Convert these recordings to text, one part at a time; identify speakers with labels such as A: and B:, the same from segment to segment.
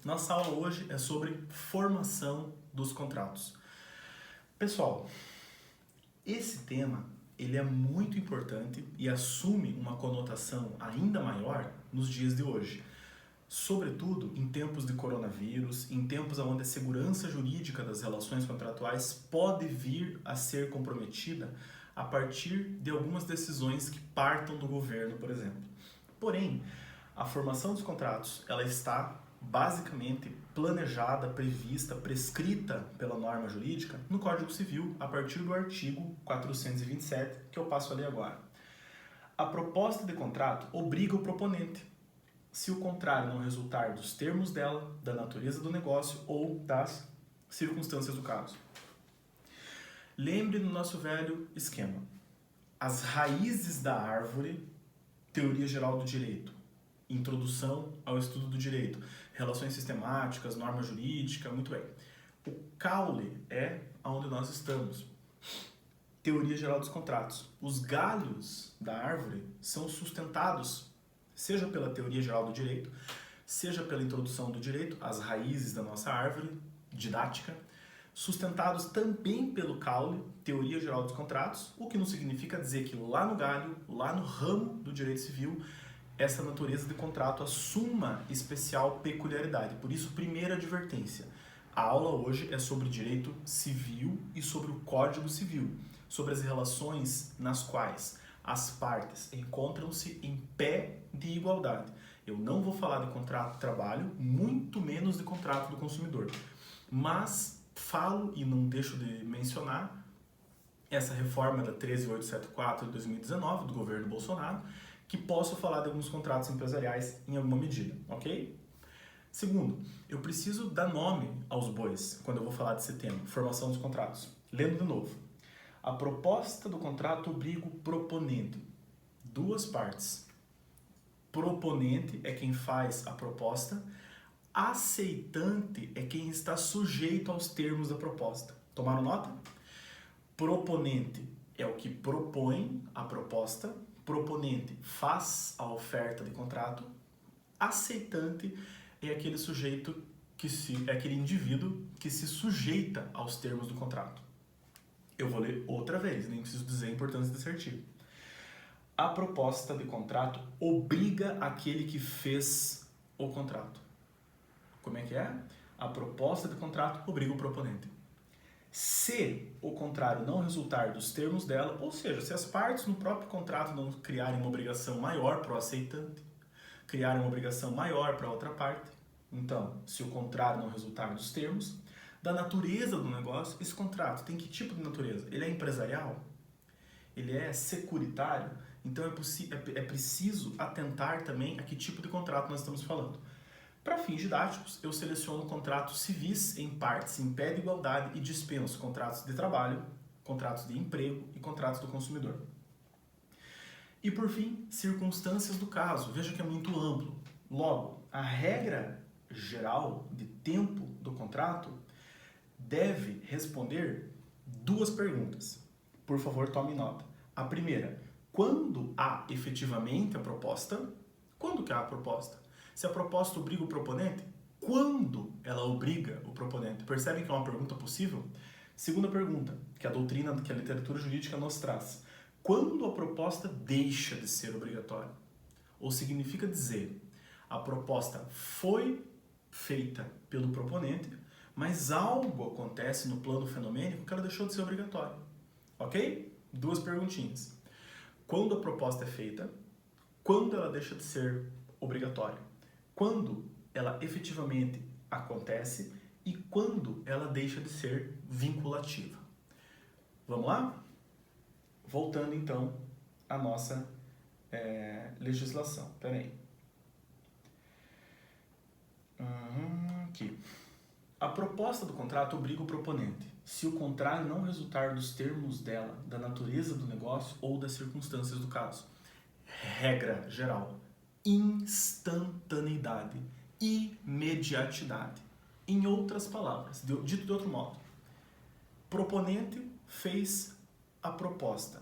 A: Nossa aula hoje é sobre formação dos contratos. Pessoal, esse tema ele é muito importante e assume uma conotação ainda maior nos dias de hoje. Sobretudo em tempos de coronavírus, em tempos onde a segurança jurídica das relações contratuais pode vir a ser comprometida a partir de algumas decisões que partam do governo, por exemplo. Porém, a formação dos contratos ela está basicamente planejada, prevista, prescrita pela norma jurídica no Código Civil a partir do artigo 427, que eu passo a ler agora. A proposta de contrato obriga o proponente, se o contrário não resultar dos termos dela, da natureza do negócio ou das circunstâncias do caso. Lembre do nosso velho esquema. As raízes da árvore, teoria geral do direito, introdução ao estudo do direito, relações sistemáticas, norma jurídica, muito bem. O caule é onde nós estamos. Teoria geral dos contratos. Os galhos da árvore são sustentados, seja pela teoria geral do direito, seja pela introdução do direito, as raízes da nossa árvore didática, sustentados também pelo caule, teoria geral dos contratos, o que não significa dizer que lá no galho, lá no ramo do direito civil, essa natureza de contrato assuma especial peculiaridade. Por isso, primeira advertência. A aula hoje é sobre direito civil e sobre o Código Civil, sobre as relações nas quais as partes encontram-se em pé de igualdade. Eu não vou falar de contrato de trabalho, muito menos de contrato do consumidor. Mas falo e não deixo de mencionar essa reforma da 13874 de 2019 do governo Bolsonaro, que posso falar de alguns contratos empresariais em alguma medida, ok? Segundo, eu preciso dar nome aos bois quando eu vou falar desse tema, formação dos contratos. Lendo de novo. A proposta do contrato obriga o proponente. Duas partes. Proponente é quem faz a proposta, aceitante é quem está sujeito aos termos da proposta. Tomaram nota? Proponente é o que propõe a proposta, proponente faz a oferta de contrato, aceitante é aquele sujeito é aquele indivíduo que se sujeita aos termos do contrato. Eu vou ler outra vez, nem preciso dizer a importância desse artigo. A proposta de contrato obriga aquele que fez o contrato. Como é que é? A proposta de contrato obriga o proponente. Se o contrário não resultar dos termos dela, ou seja, se as partes no próprio contrato não criarem uma obrigação maior para o aceitante, criarem uma obrigação maior para a outra parte, então, se o contrário não resultar dos termos, da natureza do negócio, esse contrato tem que tipo de natureza? Ele é empresarial? Ele é securitário? Então é preciso atentar também a que tipo de contrato nós estamos falando. Para fins didáticos, eu seleciono contratos civis em partes em pé de igualdade e dispenso contratos de trabalho, contratos de emprego e contratos do consumidor. E por fim, circunstâncias do caso. Veja que é muito amplo. Logo, a regra geral de tempo do contrato deve responder duas perguntas. Por favor, tome nota. A primeira, quando há efetivamente a proposta? Quando que há a proposta? Se a proposta obriga o proponente, quando ela obriga o proponente? Percebem que é uma pergunta possível? Segunda pergunta, que a doutrina, que a literatura jurídica nos traz. Quando a proposta deixa de ser obrigatória? Ou significa dizer, a proposta foi feita pelo proponente, mas algo acontece no plano fenomênico que ela deixou de ser obrigatória. Ok? Duas perguntinhas. Quando a proposta é feita, quando ela deixa de ser obrigatória? Quando ela efetivamente acontece e quando ela deixa de ser vinculativa. Vamos lá? Voltando então à nossa legislação. Espera aí. Aqui. A proposta do contrato obriga o proponente, se o contrário não resultar dos termos dela, da natureza do negócio ou das circunstâncias do caso. Regra geral. Instantaneidade, imediatidade. Em outras palavras, dito de outro modo, proponente fez a proposta,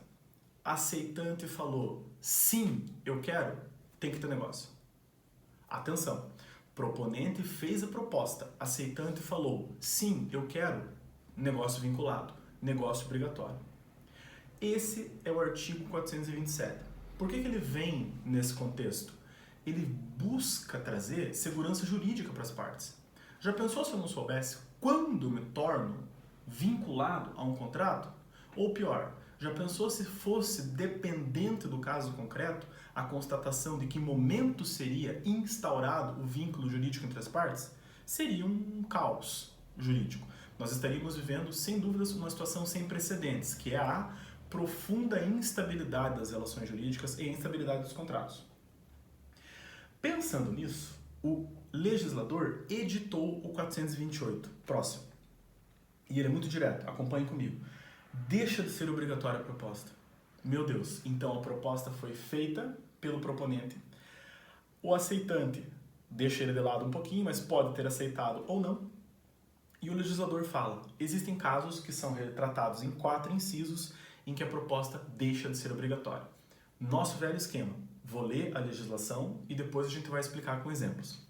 A: aceitante falou, sim, eu quero, tem que ter negócio. Atenção, Proponente fez a proposta, aceitante falou, sim, eu quero, negócio vinculado, negócio obrigatório. Esse é o artigo 427. Por que ele vem nesse contexto? Ele busca trazer segurança jurídica para as partes. Já pensou se eu não soubesse quando me torno vinculado a um contrato? Ou pior, já pensou se fosse dependente do caso concreto a constatação de que momento seria instaurado o vínculo jurídico entre as partes? Seria um caos jurídico. Nós estaríamos vivendo, sem dúvidas, uma situação sem precedentes, que é a profunda instabilidade das relações jurídicas e a instabilidade dos contratos. Pensando nisso, o legislador editou o 428, próximo. E ele é muito direto, acompanhe comigo. Deixa de ser obrigatória a proposta. Meu Deus, então a proposta foi feita pelo proponente. O aceitante deixa ele de lado um pouquinho, mas pode ter aceitado ou não. E o legislador fala, existem casos que são retratados em 4 incisos em que a proposta deixa de ser obrigatória. Nosso velho esquema. Vou ler a legislação e depois a gente vai explicar com exemplos.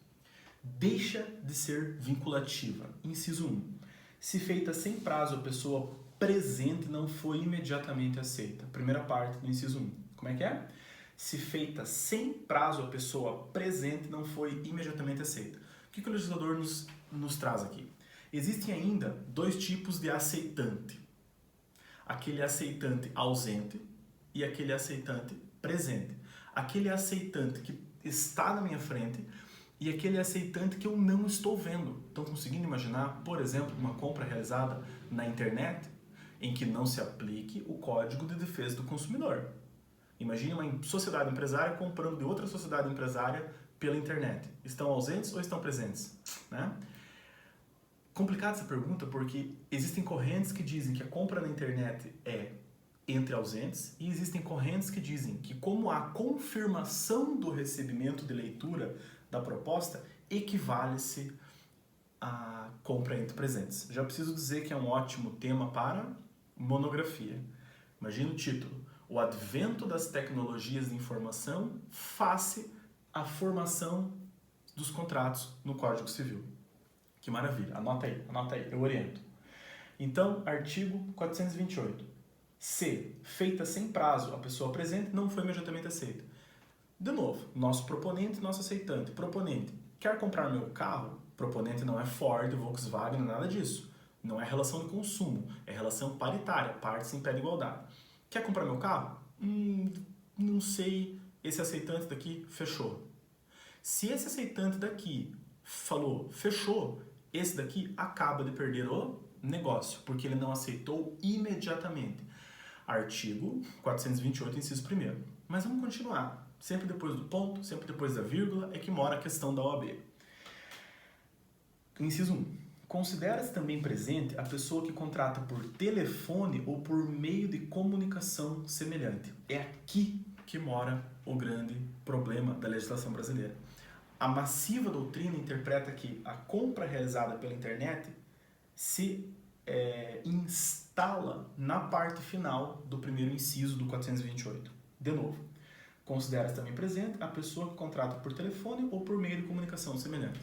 A: Deixa de ser vinculativa. Inciso 1. Se feita sem prazo, a pessoa presente não foi imediatamente aceita. Primeira parte do inciso 1. Como é que é? Se feita sem prazo, a pessoa presente não foi imediatamente aceita. O que o legislador nos traz aqui? Existem ainda 2 tipos de aceitante. Aquele aceitante ausente e aquele aceitante presente. Aquele aceitante que está na minha frente e aquele aceitante que eu não estou vendo. Estão conseguindo imaginar, por exemplo, uma compra realizada na internet em que não se aplique o Código de Defesa do Consumidor? Imagine uma sociedade empresária comprando de outra sociedade empresária pela internet. Estão ausentes ou estão presentes? Né? Complicada essa pergunta porque existem correntes que dizem que a compra na internet é entre ausentes e existem correntes que dizem que como a confirmação do recebimento de leitura da proposta equivale-se à compra entre presentes. Já preciso dizer que é um ótimo tema para monografia. Imagina o título: o advento das tecnologias de informação face à formação dos contratos no Código Civil. Que maravilha, anota aí, eu oriento. Então, artigo 428. Se feita sem prazo, a pessoa presente não foi imediatamente aceita. De novo, nosso proponente e nosso aceitante. Proponente, quer comprar meu carro? Proponente não é Ford, Volkswagen, nada disso. Não é relação de consumo, é relação paritária, partes em pé de igualdade. Quer comprar meu carro? Não sei, esse aceitante daqui fechou. Se esse aceitante daqui falou fechou, esse daqui acaba de perder o negócio, porque ele não aceitou imediatamente. Artigo 428, inciso 1º. Mas vamos continuar. Sempre depois do ponto, sempre depois da vírgula, é que mora a questão da OAB. Inciso 1. Considera-se também presente a pessoa que contrata por telefone ou por meio de comunicação semelhante. É aqui que mora o grande problema da legislação brasileira. A massiva doutrina interpreta que a compra realizada pela internet se instala na parte final do primeiro inciso do 428. De novo, considera-se também presente a pessoa que contrata por telefone ou por meio de comunicação semelhante.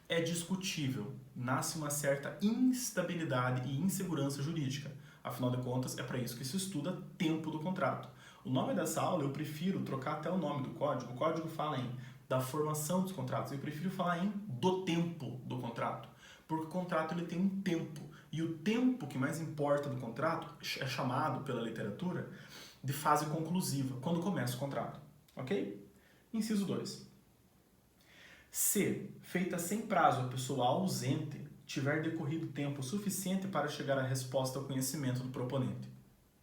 A: É discutível, nasce uma certa instabilidade e insegurança jurídica. Afinal de contas, é para isso que se estuda tempo do contrato. O nome dessa aula eu prefiro trocar até o nome do código. O código fala em da formação dos contratos. Eu prefiro falar em do tempo do contrato. Porque o contrato ele tem um tempo. E o tempo que mais importa do contrato é chamado pela literatura de fase conclusiva, quando começa o contrato. Ok? Inciso 2. Se, feita sem prazo, a pessoa ausente tiver decorrido tempo suficiente para chegar à resposta ao conhecimento do proponente.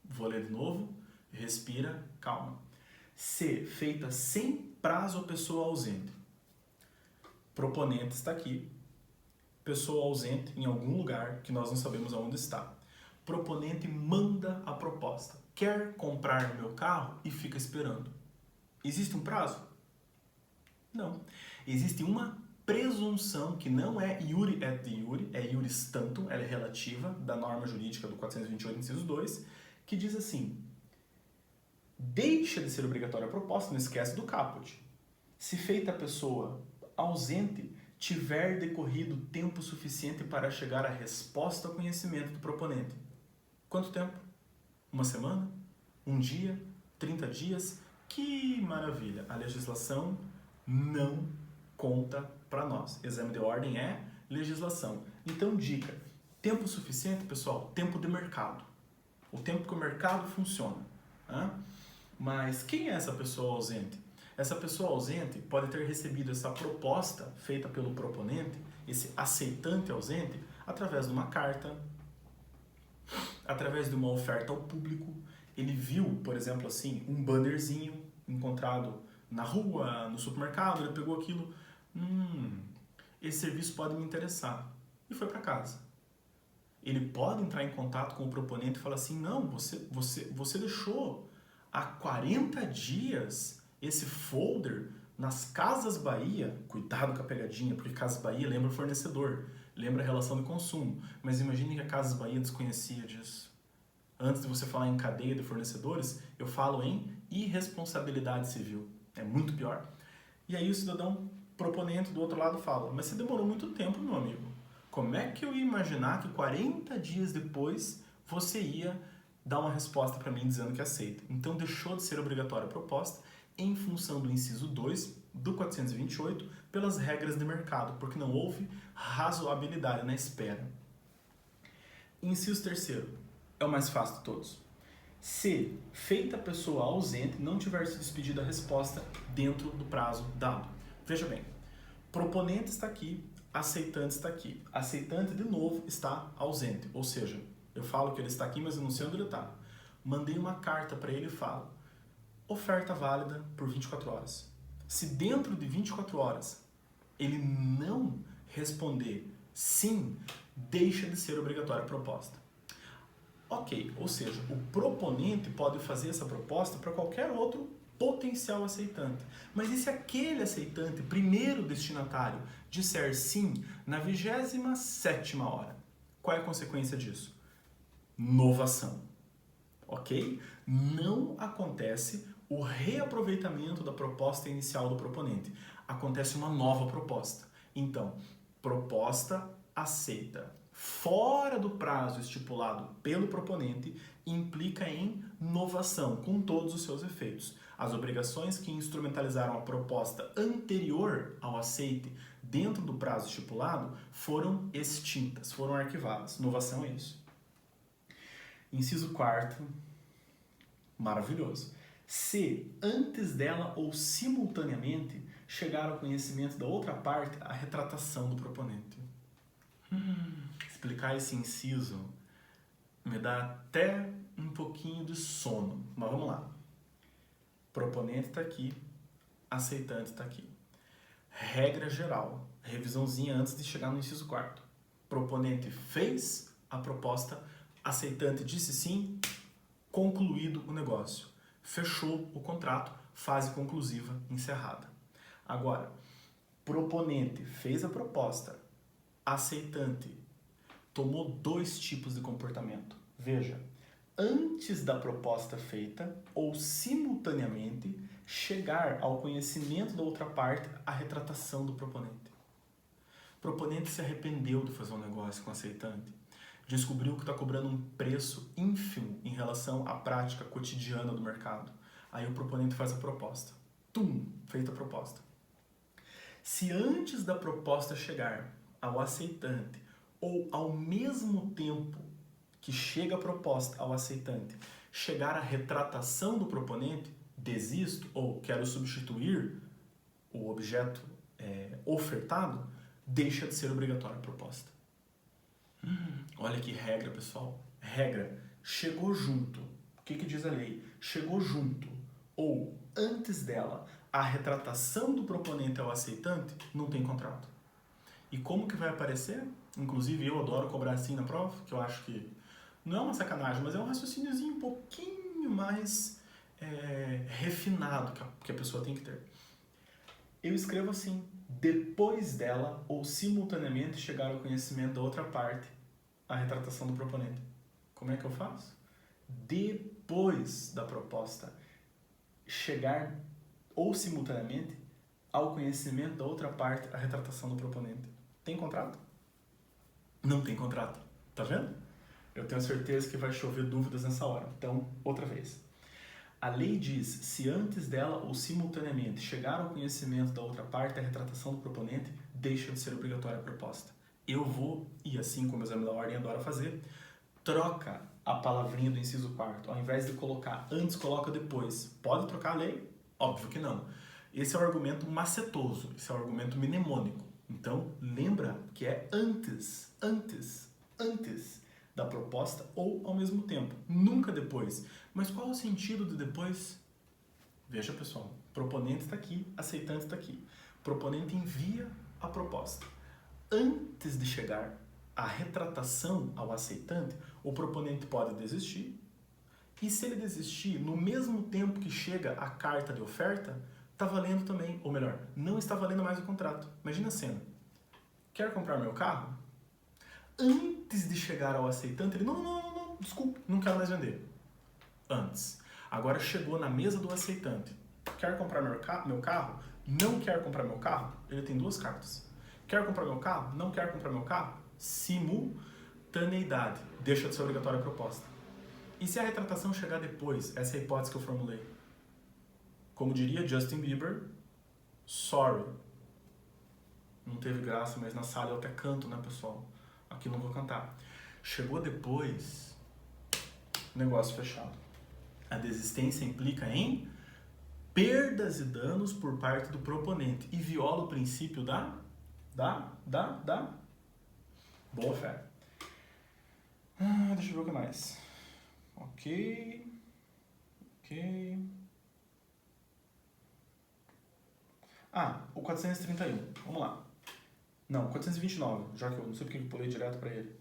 A: Vou ler de novo. Respira, calma. Se, feita sem prazo, a pessoa ausente. Proponente está aqui. Pessoa ausente em algum lugar que nós não sabemos aonde está. Proponente manda a proposta. Quer comprar meu carro e fica esperando. Existe um prazo? Não. Existe uma presunção que não é iure et iure, é iuris tantum, ela é relativa da norma jurídica do 428, inciso 2, que diz assim: deixa de ser obrigatória a proposta, não esquece do caput. Se feita a pessoa ausente tiver decorrido tempo suficiente para chegar à resposta ao conhecimento do proponente. Quanto tempo? Uma semana? Um dia? 30 dias? Que maravilha! A legislação não conta para nós. Exame de ordem é legislação. Então, dica: tempo suficiente, pessoal, tempo de mercado. O tempo que o mercado funciona. Né? Mas quem é essa pessoa ausente? Essa pessoa ausente pode ter recebido essa proposta feita pelo proponente, esse aceitante ausente, através de uma carta, através de uma oferta ao público. Ele viu, por exemplo, assim, um bannerzinho encontrado na rua, no supermercado, ele pegou aquilo, esse serviço pode me interessar, e foi para casa. Ele pode entrar em contato com o proponente e falar assim, não, você deixou há 40 dias esse folder nas Casas Bahia, cuidado com a pegadinha, porque Casas Bahia lembra o fornecedor, lembra a relação de consumo, mas imagine que a Casas Bahia desconhecia disso. Antes de você falar em cadeia de fornecedores, eu falo em irresponsabilidade civil, é muito pior. E aí o cidadão proponente do outro lado fala, mas você demorou muito tempo, meu amigo, como é que eu ia imaginar que 40 dias depois você ia dar uma resposta para mim dizendo que aceita? Então deixou de ser obrigatória a proposta em função do inciso 2 do 428 pelas regras de mercado, porque não houve razoabilidade na espera. Inciso 3º, é o mais fácil de todos. Se feita a pessoa ausente não tiver se despedido a resposta dentro do prazo dado. Veja bem, proponente está aqui, aceitante está aqui. Aceitante, de novo, está ausente, ou seja, eu falo que ele está aqui, mas eu não sei onde ele está. Mandei uma carta para ele e falo, oferta válida por 24 horas. Se dentro de 24 horas ele não responder sim, deixa de ser obrigatória a proposta. Ok, ou seja, o proponente pode fazer essa proposta para qualquer outro potencial aceitante. Mas e se aquele aceitante, primeiro destinatário, disser sim na 27ª hora? Qual é a consequência disso? Novação. Ok? Não acontece o reaproveitamento da proposta inicial do proponente. Acontece uma nova proposta. Então, proposta aceita fora do prazo estipulado pelo proponente implica em novação, com todos os seus efeitos. As obrigações que instrumentalizaram a proposta anterior ao aceite dentro do prazo estipulado foram extintas, foram arquivadas. Novação é isso. Inciso 4º, maravilhoso. Se antes dela ou simultaneamente chegar ao conhecimento da outra parte a retratação do proponente. Explicar esse inciso me dá até um pouquinho de sono, mas vamos lá. Proponente está aqui, aceitante está aqui. Regra geral, revisãozinha antes de chegar no inciso 4º. Proponente fez a proposta, aceitante disse sim, concluído o negócio. Fechou o contrato, fase conclusiva encerrada. Agora, proponente fez a proposta, aceitante tomou 2 tipos de comportamento. Veja, antes da proposta feita ou simultaneamente chegar ao conhecimento da outra parte a retratação do proponente. O proponente se arrependeu de fazer um negócio com o aceitante. Descobriu que está cobrando um preço ínfimo em relação à prática cotidiana do mercado. Aí o proponente faz a proposta. Feita a proposta. Se antes da proposta chegar ao aceitante ou ao mesmo tempo que chega a proposta ao aceitante, chegar a retratação do proponente, desisto ou quero substituir o objeto ofertado, deixa de ser obrigatória a proposta. Olha que regra, pessoal. Regra, chegou junto. O que diz a lei? Chegou junto ou antes dela a retratação do proponente ao aceitante, não tem contrato. E como que vai aparecer? Inclusive eu adoro cobrar assim na prova, que eu acho que não é uma sacanagem, mas é um raciocíniozinho um pouquinho mais refinado que a pessoa tem que ter. Eu escrevo assim, depois dela ou simultaneamente chegar ao conhecimento da outra parte a retratação do proponente. Como é que eu faço? Depois da proposta chegar ou simultaneamente ao conhecimento da outra parte a retratação do proponente. Tem contrato? Não tem contrato. Tá vendo? Eu tenho certeza que vai chover dúvidas nessa hora. Então, outra vez. A lei diz, se antes dela ou simultaneamente chegar ao conhecimento da outra parte a retratação do proponente, deixa de ser obrigatória a proposta. Eu vou, e assim como o exame da ordem adora fazer, troca a palavrinha do inciso 4º. Ao invés de colocar antes, coloca depois. Pode trocar a lei? Óbvio que não. Esse é o argumento macetoso, esse é o argumento mnemônico. Então, lembra que é antes da proposta ou ao mesmo tempo, nunca depois. Mas qual o sentido de depois? Veja, pessoal, proponente está aqui, aceitante está aqui. Proponente envia a proposta. Antes de chegar à retratação ao aceitante, o proponente pode desistir. E se ele desistir, no mesmo tempo que chega a carta de oferta, está valendo também, ou melhor, não está valendo mais o contrato. Imagina a cena. Quer comprar meu carro? Antes de chegar ao aceitante, ele, não, desculpa, não quero mais vender. Antes. Agora chegou na mesa do aceitante. Quer comprar meu carro? Não quer comprar meu carro? Ele tem duas cartas. Quer comprar meu carro? Não quer comprar meu carro? Simultaneidade. Deixa de ser obrigatória a proposta. E se a retratação chegar depois? Essa é a hipótese que eu formulei. Como diria Justin Bieber, sorry. Não teve graça, mas na sala eu até canto, né, pessoal? Aqui não vou cantar. Chegou depois, negócio fechado. A desistência implica em perdas e danos por parte do proponente e viola o princípio da boa fé. Deixa eu ver o que mais. Ok. O 431. Vamos lá. Não, 429, já que eu não sei porque eu pulei direto para ele.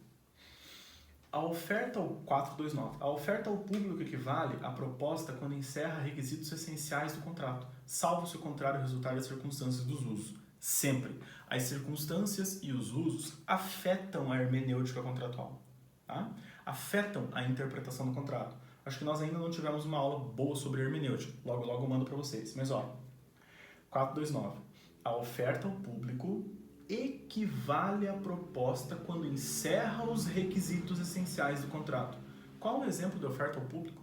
A: A oferta ao 429. A oferta ao público equivale à proposta quando encerra requisitos essenciais do contrato, salvo se o contrário resultar das circunstâncias dos usos. Sempre. As circunstâncias e os usos afetam a hermenêutica contratual. Tá? Afetam a interpretação do contrato. Acho que nós ainda não tivemos uma aula boa sobre hermenêutica. Logo eu mando para vocês. Mas ó, 429. A oferta ao público equivale à proposta quando encerra os requisitos essenciais do contrato. Qual o exemplo de oferta ao público?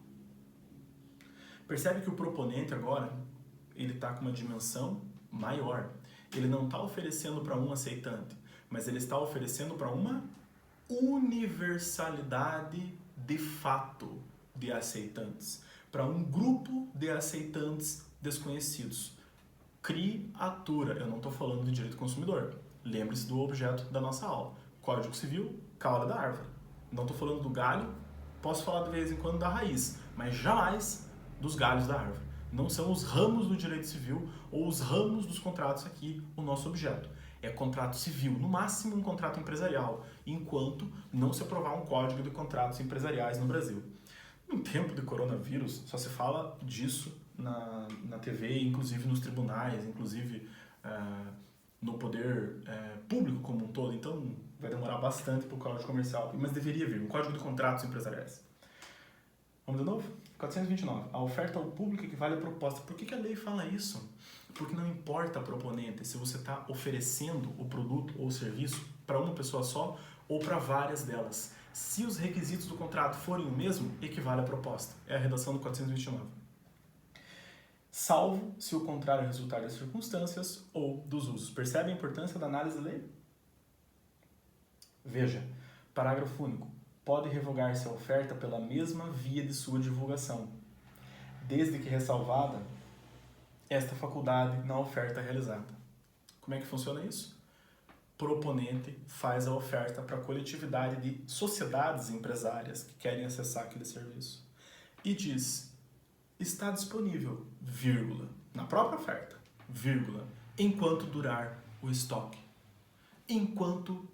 A: Percebe que o proponente agora, ele está com uma dimensão maior. Ele não está oferecendo para um aceitante, mas ele está oferecendo para uma universalidade de fato de aceitantes, para um grupo de aceitantes desconhecidos. Criatura, eu não estou falando de direito do consumidor. Lembre-se do objeto da nossa aula. Código Civil, cauda da árvore. Não estou falando do galho, posso falar de vez em quando da raiz, mas jamais dos galhos da árvore. Não são os ramos do direito civil ou os ramos dos contratos aqui o nosso objeto. É contrato civil, no máximo um contrato empresarial, enquanto não se aprovar um código de contratos empresariais no Brasil. No tempo de coronavírus, só se fala disso na TV, inclusive nos tribunais, inclusive no poder público como um todo. Então, vai demorar bastante para o código comercial, mas deveria vir, um código de contratos empresariais. Vamos de novo? 429. A oferta ao público equivale à proposta. Por que a lei fala isso? Porque não importa a proponente se você está oferecendo o produto ou o serviço para uma pessoa só ou para várias delas. Se os requisitos do contrato forem o mesmo, equivale à proposta. É a redação do 429. Salvo se o contrário resultar das circunstâncias ou dos usos. Percebe a importância da análise da lei? Veja, parágrafo único. Pode revogar-se a oferta pela mesma via de sua divulgação, desde que ressalvada esta faculdade na oferta realizada. Como é que funciona isso? Proponente faz a oferta para a coletividade de sociedades empresárias que querem acessar aquele serviço e diz: está disponível, vírgula, na própria oferta, vírgula, enquanto durar o estoque, enquanto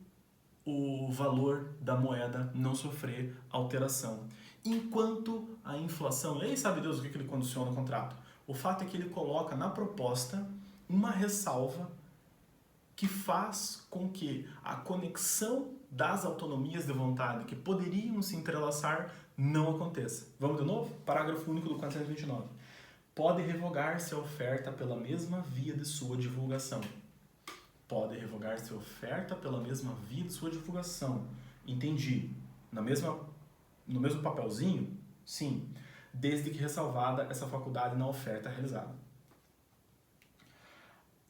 A: o valor da moeda não sofrer alteração, enquanto a inflação, e aí sabe Deus o que ele condiciona o contrato. O fato é que ele coloca na proposta uma ressalva que faz com que a conexão das autonomias de vontade que poderiam se entrelaçar não aconteça. Vamos de novo? Parágrafo único do 429. Pode revogar-se a oferta pela mesma via de sua divulgação. Pode revogar-se a oferta pela mesma via de sua divulgação. Entendi. No mesmo papelzinho? Sim. Desde que ressalvada essa faculdade na oferta realizada.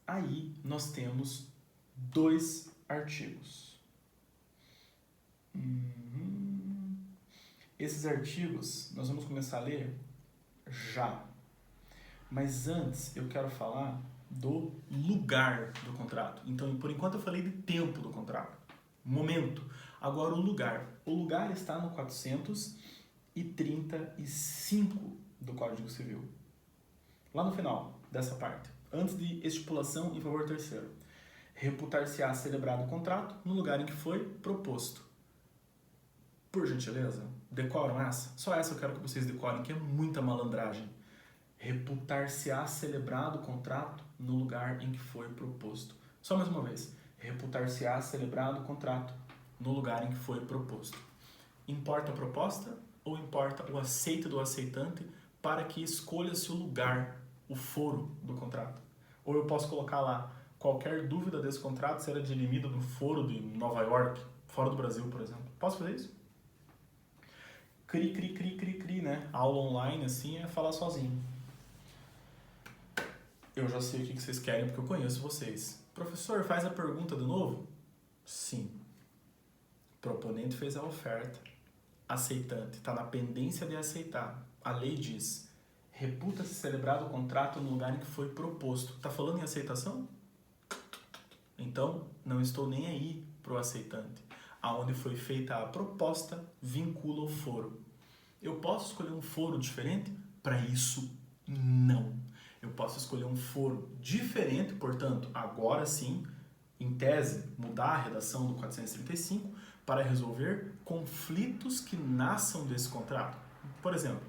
A: Aí nós temos 2 artigos. Esses artigos nós vamos começar a ler já. Mas antes eu quero falar do lugar do contrato. Então, por enquanto eu falei de tempo do contrato, momento. Agora o lugar. O lugar está no 435 do Código Civil. Lá no final dessa parte, antes de estipulação em favor terceiro. Reputar-se-á celebrado o contrato no lugar em que foi proposto. Por gentileza, decoram essa? Só essa eu quero que vocês decorem, que é muita malandragem. Reputar-se-á celebrado o contrato no lugar em que foi proposto. Só mais uma vez. Reputar-se-á celebrado o contrato no lugar em que foi proposto. Importa a proposta ou importa o aceite do aceitante para que escolha-se o lugar, o foro do contrato? Ou eu posso colocar lá, qualquer dúvida desse contrato será dirimida no foro de Nova York, fora do Brasil, por exemplo. Posso fazer isso? Cri, né? Aula online, assim, é falar sozinho. Eu já sei o que vocês querem porque eu conheço vocês. Professor, faz a pergunta de novo? Sim. O proponente fez a oferta. Aceitante está na pendência de aceitar. A lei diz, reputa-se celebrado o contrato no lugar em que foi proposto. Está falando em aceitação? Então, não estou nem aí para o aceitante. Aonde foi feita a proposta, vincula o foro. Eu posso escolher um foro diferente? Para isso, não. Eu posso escolher um foro diferente, portanto, agora sim, em tese, mudar a redação do 435 para resolver conflitos que nasçam desse contrato. Por exemplo,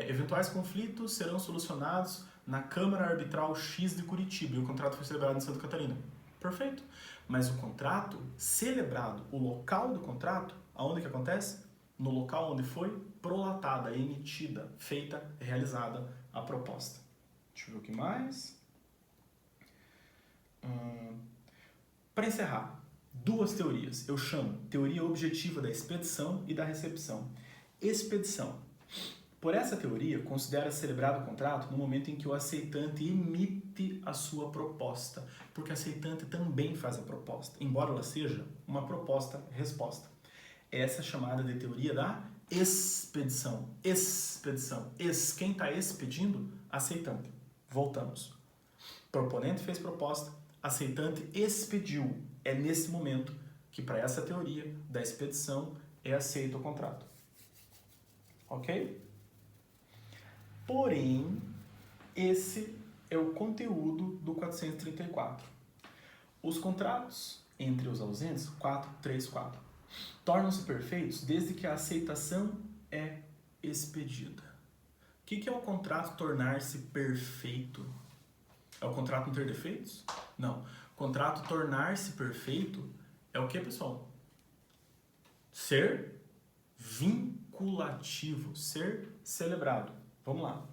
A: eventuais conflitos serão solucionados na Câmara Arbitral X de Curitiba e o contrato foi celebrado em Santa Catarina. Perfeito. Mas o contrato celebrado, o local do contrato, aonde que acontece? No local onde foi prolatada, emitida, feita, realizada a proposta. Deixa eu ver o que mais. Para encerrar, 2 teorias. Eu chamo teoria objetiva da expedição e da recepção. Expedição. Por essa teoria, considera celebrado o contrato no momento em que o aceitante emite a sua proposta, porque o aceitante também faz a proposta, embora ela seja uma proposta-resposta. Essa é chamada de teoria da expedição. Expedição. Quem está expedindo? Aceitante. Voltamos. Proponente fez proposta, aceitante expediu. É nesse momento que, para essa teoria da expedição, é aceito o contrato. Ok? Porém, esse é o conteúdo do 434. Os contratos entre os ausentes, 434, tornam-se perfeitos desde que a aceitação é expedida. O que é o contrato tornar-se perfeito? É o contrato não ter defeitos? Não. O contrato tornar-se perfeito é o que, pessoal? Ser vinculativo, ser celebrado. Vamos lá.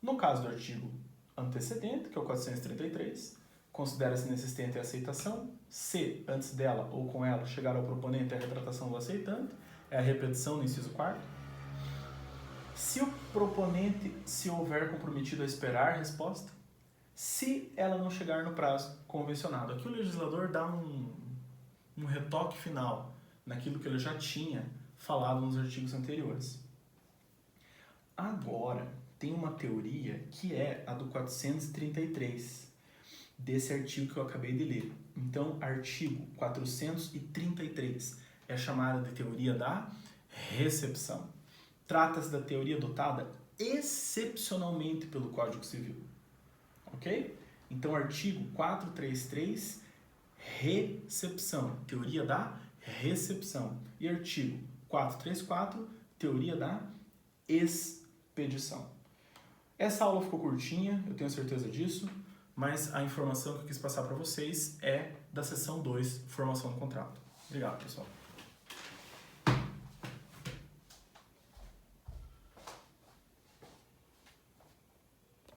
A: No caso do artigo antecedente, que é o 433, considera-se inexistente a aceitação, se antes dela ou com ela chegar ao proponente a retratação do aceitante, é a repetição do inciso 4º. Se o proponente se houver comprometido a esperar a resposta, se ela não chegar no prazo convencionado. Aqui o legislador dá um retoque final naquilo que ele já tinha falado nos artigos anteriores. Agora, tem uma teoria que é a do 433, desse artigo que eu acabei de ler. Então, artigo 433 é chamada de teoria da recepção. Trata-se da teoria adotada excepcionalmente pelo Código Civil. Ok? Então, artigo 433, recepção, teoria da recepção. E artigo 434, teoria da expedição. Essa aula ficou curtinha, eu tenho certeza disso, mas a informação que eu quis passar para vocês é da seção 2, formação do contrato. Obrigado, pessoal.